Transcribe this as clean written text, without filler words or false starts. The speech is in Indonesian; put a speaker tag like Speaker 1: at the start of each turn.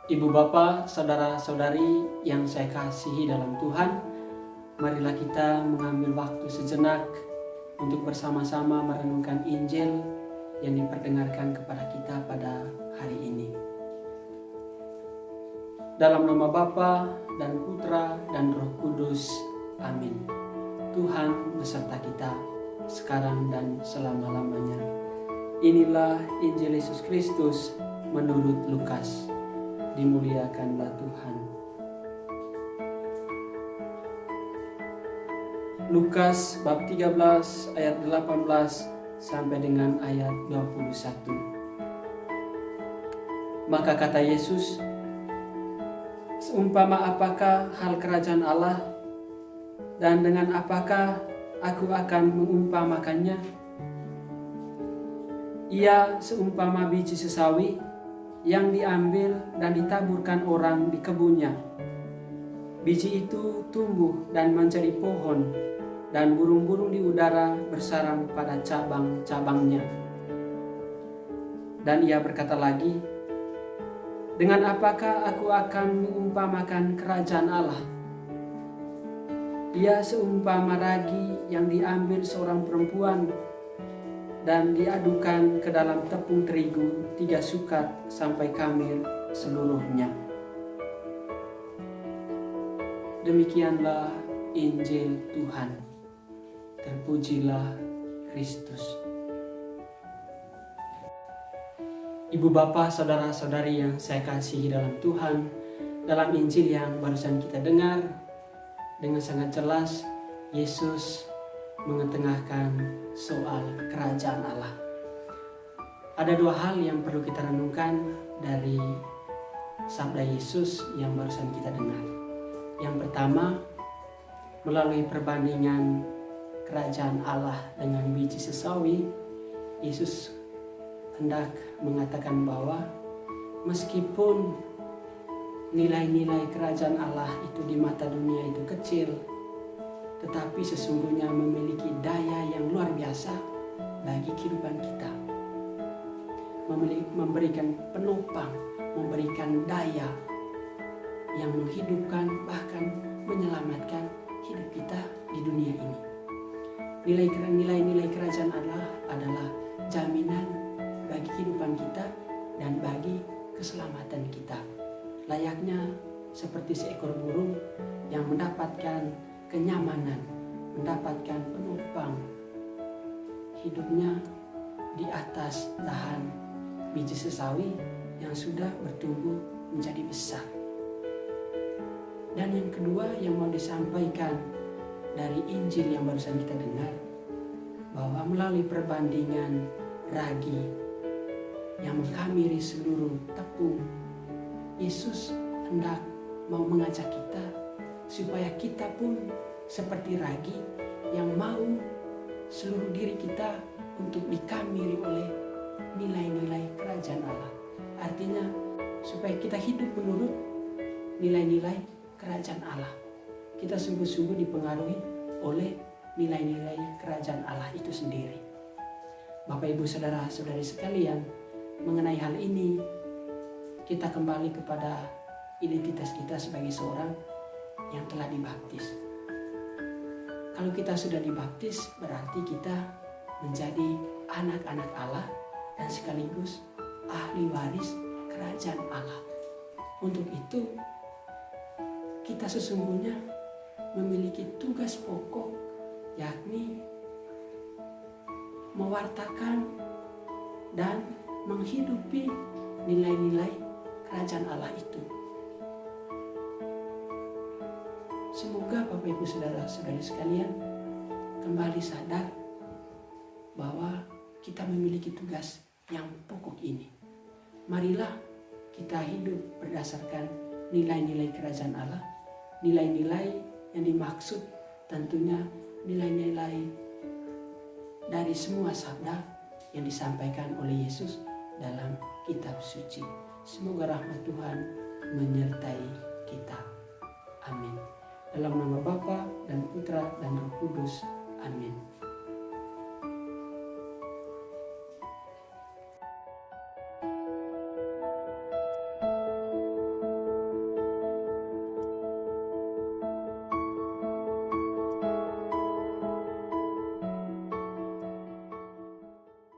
Speaker 1: Ibu bapa, saudara-saudari yang saya kasihi dalam Tuhan, marilah kita mengambil waktu sejenak untuk bersama-sama merenungkan Injil yang diperdengarkan kepada kita pada hari ini. Dalam nama Bapa dan Putra dan Roh Kudus, amin. Tuhan beserta kita sekarang dan selama-lamanya. Inilah Injil Yesus Kristus menurut Lukas. Dimuliakanlah Tuhan. Lukas bab 13 ayat 18 sampai dengan ayat 21. Maka kata Yesus, seumpama apakah hal kerajaan Allah, dan dengan apakah aku akan mengumpamakannya? Ia seumpama biji sesawi yang diambil dan ditaburkan orang di kebunnya. Biji itu tumbuh dan menjadi pohon, dan burung-burung di udara bersarang pada cabang-cabangnya. Dan ia berkata lagi, dengan apakah aku akan mengumpamakan kerajaan Allah? Ia seumpama ragi yang diambil seorang perempuan dan diadukan ke dalam tepung terigu 3 sukat sampai khamir seluruhnya. Demikianlah Injil Tuhan. Terpujilah Kristus. Ibu bapa, saudara-saudari yang saya kasihi dalam Tuhan, dalam Injil yang barusan kita dengar, dengan sangat jelas Yesus mengetengahkan soal kerajaan Allah. Ada 2 hal yang perlu kita renungkan dari sabda Yesus yang barusan kita dengar. Yang pertama, melalui perbandingan kerajaan Allah dengan biji sesawi, Yesus hendak mengatakan bahwa meskipun nilai-nilai kerajaan Allah itu di mata dunia itu kecil, tetapi sesungguhnya memiliki daya yang luar biasa bagi kehidupan kita. Memberikan penopang, memberikan daya yang menghidupkan, bahkan menyelamatkan hidup kita di dunia ini. Nilai-nilai kerajaan Allah adalah jaminan bagi kehidupan kita dan bagi keselamatan kita. Layaknya seperti seekor burung yang mendapatkan kenyamanan, mendapatkan penopang hidupnya di atas dahan biji sesawi yang sudah bertumbuh menjadi besar. Dan yang kedua yang mau disampaikan dari Injil yang barusan kita dengar, bahwa melalui perbandingan ragi yang mengkhamiri seluruh tepung, Yesus hendak mau mengajak kita supaya kita pun seperti ragi yang mau seluruh diri kita untuk dikhamiri oleh nilai-nilai kerajaan Allah. Artinya supaya kita hidup menurut nilai-nilai kerajaan Allah. Kita sungguh-sungguh dipengaruhi oleh nilai-nilai kerajaan Allah itu sendiri. Bapak Ibu saudara-saudari sekalian, mengenai hal ini kita kembali kepada identitas kita sebagai seorang yang telah dibaptis. Kalau kita sudah dibaptis, berarti kita menjadi anak-anak Allah dan sekaligus ahli waris kerajaan Allah. Untuk itu, kita sesungguhnya memiliki tugas pokok, yakni mewartakan dan menghidupi nilai-nilai kerajaan Allah itu. Semoga Bapak Ibu saudara-saudari sekalian kembali sadar bahwa kita memiliki tugas yang pokok ini. Marilah kita hidup berdasarkan nilai-nilai kerajaan Allah, nilai-nilai yang dimaksud tentunya nilai-nilai dari semua sabda yang disampaikan oleh Yesus dalam kitab suci. Semoga rahmat Tuhan menyertai kita. Amin. Dalam nama Bapa dan Putra dan Roh Kudus. Amin.